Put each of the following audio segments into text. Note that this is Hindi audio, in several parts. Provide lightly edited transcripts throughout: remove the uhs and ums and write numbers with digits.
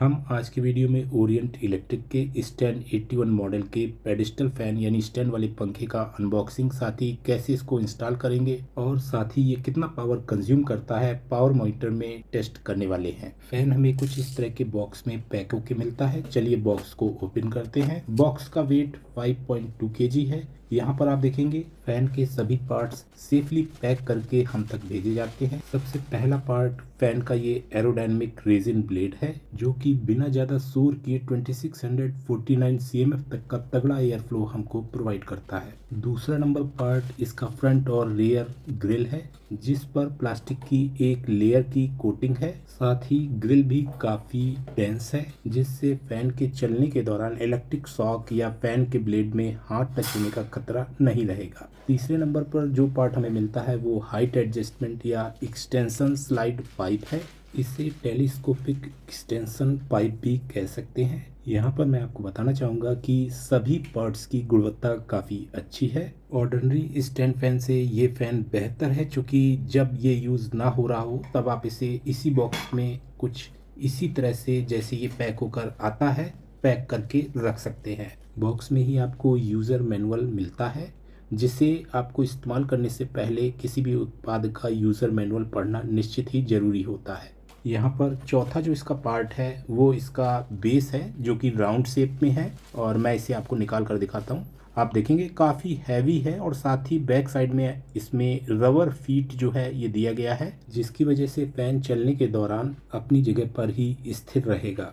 हम आज की वीडियो में ओरिएंट इलेक्ट्रिक के स्टैंड 81 मॉडल के पेडिस्टल फैन यानी स्टैंड वाले पंखे का अनबॉक्सिंग, साथ ही कैसे इसको इंस्टॉल करेंगे और साथ ही ये कितना पावर कंज्यूम करता है पावर मॉनिटर में टेस्ट करने वाले हैं। फैन हमें कुछ इस तरह के बॉक्स में पैक होके मिलता है। चलिए बॉक्स को ओपन करते हैं। बॉक्स का वेट 5.2 kg है। यहाँ पर आप देखेंगे फैन के सभी पार्ट्स सेफली पैक करके हम तक भेजे जाते हैं। सबसे पहला पार्ट फैन का ये एरोडायनेमिक रेजिन ब्लेड है, जो कि बिना ज्यादा शोर किए 2649 cmf तक का तगड़ा एयर फ्लो हमको प्रोवाइड करता है। दूसरा नंबर पार्ट इसका फ्रंट और रियर ग्रिल है, जिस पर प्लास्टिक की एक लेयर की कोटिंग है। साथ ही ग्रिल भी काफी डेंस है, जिससे फैन के चलने के दौरान इलेक्ट्रिक शॉक या फैन के ब्लेड में हाथ टच होने का खतरा नहीं रहेगा। तीसरे नंबर पर जो पार्ट हमें मिलता है वो हाइट एडजस्टमेंट या एक्सटेंशन स्लाइड पाइप है। इसे टेलीस्कोपिक एक्सटेंशन पाइप भी कह सकते हैं। यहाँ पर मैं आपको बताना चाहूँगा कि सभी पार्ट्स की गुणवत्ता काफ़ी अच्छी है। ऑर्डिनरी स्टैंड फैन से ये फ़ैन बेहतर है, क्योंकि जब ये यूज़ ना हो रहा हो तब आप इसे इसी बॉक्स में कुछ इसी तरह से जैसे ये पैक होकर आता है पैक करके रख सकते हैं। बॉक्स में ही आपको यूज़र मैनुअल मिलता है, जिसे आपको इस्तेमाल करने से पहले किसी भी उत्पाद का यूज़र मैनुअल पढ़ना निश्चित ही ज़रूरी होता है। यहाँ पर चौथा जो इसका पार्ट है वो इसका बेस है, जो कि राउंड शेप में है और मैं इसे आपको निकाल कर दिखाता हूँ। आप देखेंगे काफ़ी हैवी है और साथ ही बैक साइड में इसमें रबर फीट जो है ये दिया गया है, जिसकी वजह से फैन चलने के दौरान अपनी जगह पर ही स्थिर रहेगा।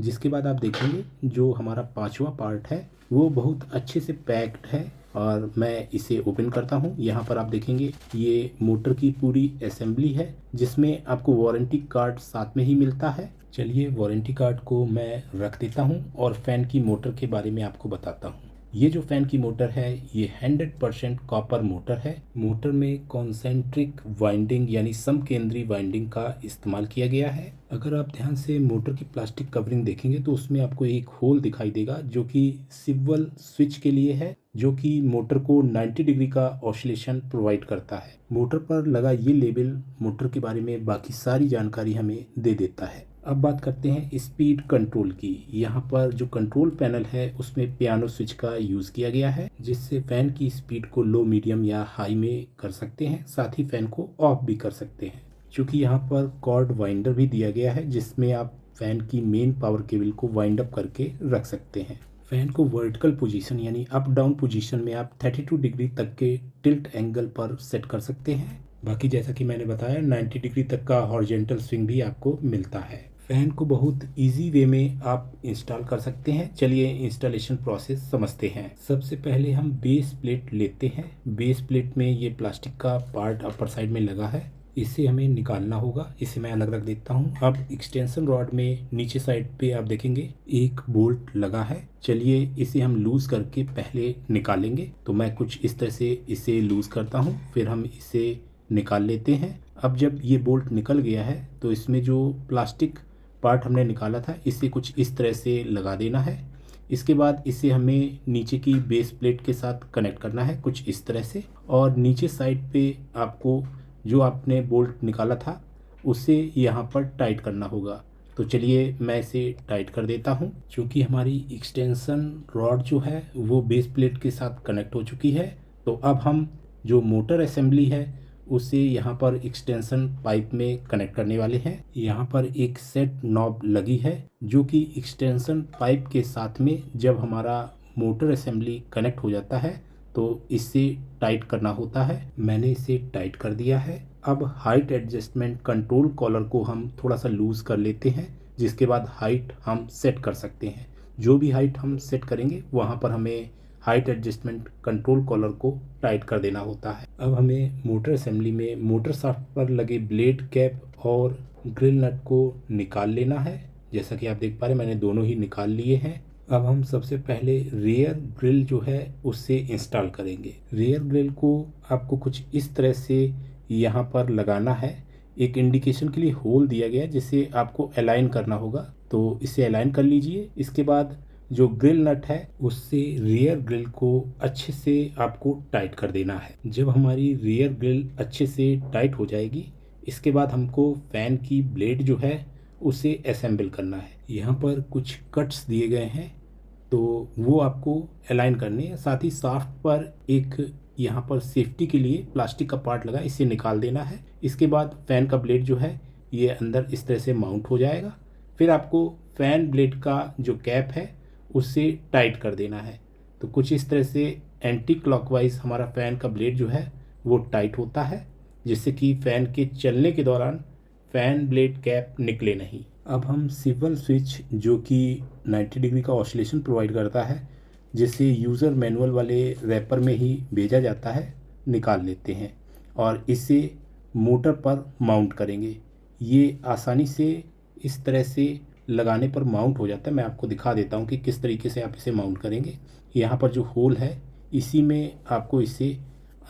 जिसके बाद आप देखेंगे जो हमारा पांचवा पार्ट है वो बहुत अच्छे से पैक्ड है और मैं इसे ओपन करता हूँ। यहाँ पर आप देखेंगे ये मोटर की पूरी असेंबली है, जिसमें आपको वारंटी कार्ड साथ में ही मिलता है। चलिए वारंटी कार्ड को मैं रख देता हूँ और फैन की मोटर के बारे में आपको बताता हूँ। ये जो फैन की मोटर है ये 100% कॉपर मोटर है। मोटर में कॉन्सेंट्रिक वाइंडिंग यानी समकेंद्रीय वाइंडिंग का इस्तेमाल किया गया है। अगर आप ध्यान से मोटर की प्लास्टिक कवरिंग देखेंगे तो उसमें आपको एक होल दिखाई देगा, जो कि सिग्नल स्विच के लिए है, जो कि मोटर को 90 डिग्री का ऑसिलेशन प्रोवाइड करता है। मोटर पर लगा ये लेबल मोटर के बारे में बाकी सारी जानकारी हमें दे देता है। अब बात करते हैं स्पीड कंट्रोल की। यहाँ पर जो कंट्रोल पैनल है उसमें पियानो स्विच का यूज किया गया है, जिससे फैन की स्पीड को लो, मीडियम या हाई में कर सकते हैं। साथ ही फैन को ऑफ भी कर सकते हैं। चूंकि यहाँ पर कॉर्ड वाइंडर भी दिया गया है, जिसमें आप फैन की मेन पावर केबल को वाइंड अप करके रख सकते हैं। फैन को वर्टिकल पोजीशन यानी अप डाउन पोजीशन में आप 32 डिग्री तक के टिल्ट एंगल पर सेट कर सकते हैं। बाकी जैसा कि मैंने बताया 90 डिग्री तक का हॉरिजॉन्टल स्विंग भी आपको मिलता है। फैन को बहुत इजी वे में आप इंस्टॉल कर सकते हैं। चलिए इंस्टॉलेशन प्रोसेस समझते हैं। सबसे पहले हम बेस प्लेट लेते हैं। बेस प्लेट में ये प्लास्टिक का पार्ट अपर साइड में लगा है, इसे हमें निकालना होगा। इसे मैं अलग रख देता हूँ। अब एक्सटेंशन रॉड में नीचे साइड पे आप देखेंगे एक बोल्ट लगा है। चलिए इसे हम लूज करके पहले निकालेंगे। तो मैं कुछ इस तरह से इसे लूज करता हूँ, फिर हम इसे निकाल लेते हैं। अब जब ये बोल्ट निकल गया है तो इसमें जो प्लास्टिक पार्ट हमने निकाला था इसे कुछ इस तरह से लगा देना है। इसके बाद इसे हमें नीचे की बेस प्लेट के साथ कनेक्ट करना है कुछ इस तरह से, और नीचे साइड पे आपको जो आपने बोल्ट निकाला था उसे यहाँ पर टाइट करना होगा। तो चलिए मैं इसे टाइट कर देता हूँ। क्योंकि हमारी एक्सटेंशन रॉड जो है वो बेस प्लेट के साथ कनेक्ट हो चुकी है, तो अब हम जो मोटर असेंबली है उसे यहाँ पर एक्सटेंशन पाइप में कनेक्ट करने वाले हैं। यहाँ पर एक सेट नॉब लगी है, जो कि एक्सटेंशन पाइप के साथ में जब हमारा मोटर असेंबली कनेक्ट हो जाता है तो इसे टाइट करना होता है। मैंने इसे टाइट कर दिया है। अब हाइट एडजस्टमेंट कंट्रोल कॉलर को हम थोड़ा सा लूज कर लेते हैं, जिसके बाद हाइट हम सेट कर सकते हैं। जो भी हाइट हम सेट करेंगे वहाँ पर हमें हाइट एडजस्टमेंट कंट्रोल कॉलर को टाइट कर देना होता है। अब हमें मोटर असेंबली में मोटर शाफ्ट पर लगे ब्लेड कैप और ग्रिल नट को निकाल लेना है। जैसा कि आप देख पा रहे हैं मैंने दोनों ही निकाल लिए हैं। अब हम सबसे पहले रेयर ग्रिल जो है उससे इंस्टॉल करेंगे। रेयर ग्रिल को आपको कुछ इस तरह से यहाँ पर लगाना है। एक इंडिकेशन के लिए होल दिया गया है जिसे आपको अलाइन करना होगा, तो इसे अलाइन कर लीजिए। इसके बाद जो ग्रिल नट है उससे रियर ग्रिल को अच्छे से आपको टाइट कर देना है। जब हमारी रियर ग्रिल अच्छे से टाइट हो जाएगी, इसके बाद हमको फैन की ब्लेड जो है उसे असेंबल करना है। यहाँ पर कुछ कट्स दिए गए हैं, तो वो आपको अलाइन करने हैं। साथ ही शाफ्ट पर एक यहाँ पर सेफ्टी के लिए प्लास्टिक का पार्ट लगा, इसे निकाल देना है। इसके बाद फ़ैन का ब्लेड जो है ये अंदर इस तरह से माउंट हो जाएगा। फिर आपको फ़ैन ब्लेड का जो कैप है उसे टाइट कर देना है। तो कुछ इस तरह से एंटी क्लॉकवाइज हमारा फ़ैन का ब्लेड जो है वो टाइट होता है, जिससे कि फ़ैन के चलने के दौरान फ़ैन ब्लेड कैप निकले नहीं। अब हम स्विvel स्विच जो कि 90 डिग्री का ऑसिलेशन प्रोवाइड करता है, जिसे यूज़र मैनुअल वाले रैपर में ही भेजा जाता है, निकाल लेते हैं और इसे मोटर पर माउंट करेंगे। ये आसानी से इस तरह से लगाने पर माउंट हो जाता है। मैं आपको दिखा देता हूँ कि किस तरीके से आप इसे माउंट करेंगे। यहाँ पर जो होल है इसी में आपको इसे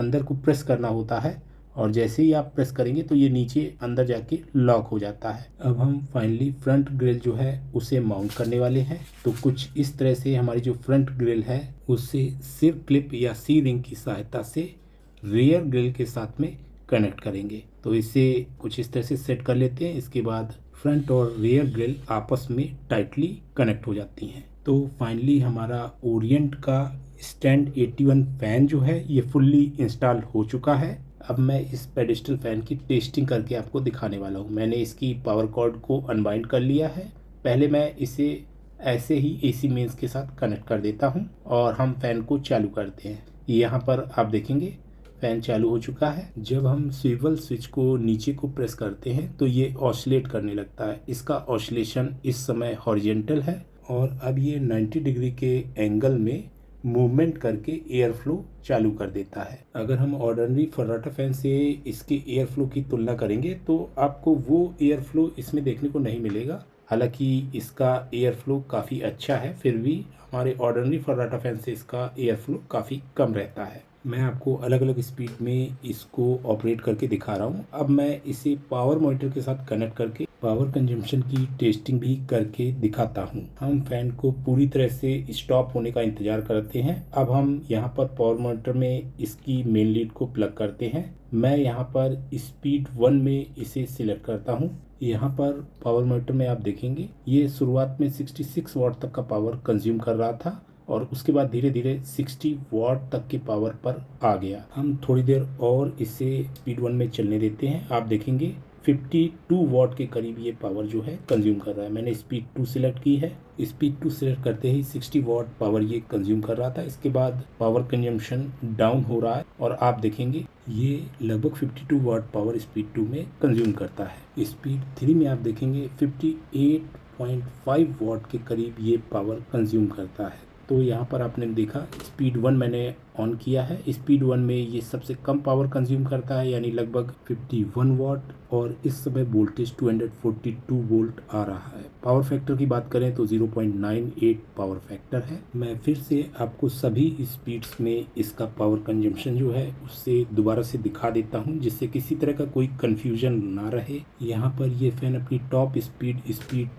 अंदर को प्रेस करना होता है और जैसे ही आप प्रेस करेंगे तो ये नीचे अंदर जाके लॉक हो जाता है। अब हम फाइनली फ्रंट ग्रिल जो है उसे माउंट करने वाले हैं। तो कुछ इस तरह से हमारी जो फ्रंट ग्रिल है उसे सिर क्लिप या सी रिंग की सहायता से रियर ग्रिल के साथ में कनेक्ट करेंगे। तो इसे कुछ इस तरह से सेट कर लेते हैं। इसके बाद फ्रंट और रियर ग्रिल आपस में टाइटली कनेक्ट हो जाती हैं। तो फाइनली हमारा ओरिएंट का स्टैंड 81 फ़ैन जो है ये फुल्ली इंस्टॉल हो चुका है। अब मैं इस पेडिस्टल फ़ैन की टेस्टिंग करके आपको दिखाने वाला हूँ। मैंने इसकी पावर कॉर्ड को अनबाइंड कर लिया है। पहले मैं इसे ऐसे ही एसी मेंस के साथ कनेक्ट कर देता हूँ और हम फ़ैन को चालू करते हैं। यहाँ पर आप देखेंगे फ़ैन चालू हो चुका है। जब हम स्विvel स्विच को नीचे को प्रेस करते हैं तो ये ऑसिलेट करने लगता है। इसका ऑसिलेशन इस समय हॉरिजेंटल है और अब ये 90 डिग्री के एंगल में मूवमेंट करके एयर फ्लो चालू कर देता है। अगर हम ऑर्डिनरी फर्राटा फ़ैन से इसके एयर फ्लो की तुलना करेंगे तो आपको वो एयर फ्लो इसमें देखने को नहीं मिलेगा। हालांकि इसका एयर फ्लो काफ़ी अच्छा है, फिर भी हमारे ऑर्डिनरी फर्राटा फ़ैन से इसका एयर फ्लो काफ़ी कम रहता है। मैं आपको अलग अलग स्पीड में इसको ऑपरेट करके दिखा रहा हूँ। अब मैं इसे पावर मॉनिटर के साथ कनेक्ट करके पावर कंजम्पशन की टेस्टिंग भी करके दिखाता हूँ। हम फैन को पूरी तरह से स्टॉप होने का इंतजार करते हैं। अब हम यहाँ पर पावर मॉनिटर में इसकी मेन लीड को प्लग करते हैं। मैं यहाँ पर स्पीड 1 में इसे सिलेक्ट करता हूँ। यहाँ पर पावर मॉनिटर में आप देखेंगे ये शुरुआत में 66 वाट तक का पावर कंज्यूम कर रहा था और उसके बाद धीरे धीरे 60 वाट तक की पावर पर आ गया। हम थोड़ी देर और इसे स्पीड 1 में चलने देते हैं। आप देखेंगे 52 वाट के करीब ये पावर जो है कंज्यूम कर रहा है। मैंने स्पीड 2 सिलेक्ट की है। स्पीड 2 सिलेक्ट करते ही 60 वाट पावर ये कंज्यूम कर रहा था। इसके बाद पावर कंजम्पशन डाउन हो रहा है और आप देखेंगे ये लगभग 52 वाट पावर स्पीड 2 में कंज्यूम करता है। स्पीड 3 में आप देखेंगे 58.5 वाट के करीब ये पावर कंज्यूम करता है। तो यहाँ पर आपने देखा स्पीड 1 मैंने ऑन किया है। स्पीड 1 में ये सबसे कम पावर कंज्यूम करता है, यानी लगभग 51 वाट, और इस समय वोल्टेज 242 वोल्ट आ रहा है। पावर फैक्टर की बात करें तो 0.98 पावर फैक्टर है। मैं फिर से आपको सभी स्पीड्स में इसका पावर कंजम्पशन जो है उससे दोबारा से दिखा देता हूँ, जिससे किसी तरह का कोई कन्फ्यूजन ना रहे। यहाँ पर ये फैन अपनी टॉप स्पीड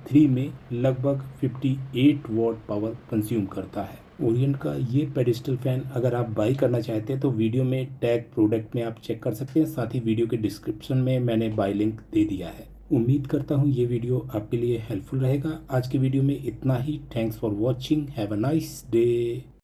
3 में लगभग 58 वाट पावर कंज्यूम करता है। ओरिएंट का ये पेडिस्टल फैन अगर आप बाई करना चाहते हैं तो वीडियो में टैग प्रोडक्ट में आप चेक कर सकते हैं। साथ ही वीडियो के डिस्क्रिप्शन में मैंने बाई लिंक दे दिया है। उम्मीद करता हूँ ये वीडियो आपके लिए हेल्पफुल रहेगा। आज की वीडियो में इतना ही। Thanks for watching. Have a nice day.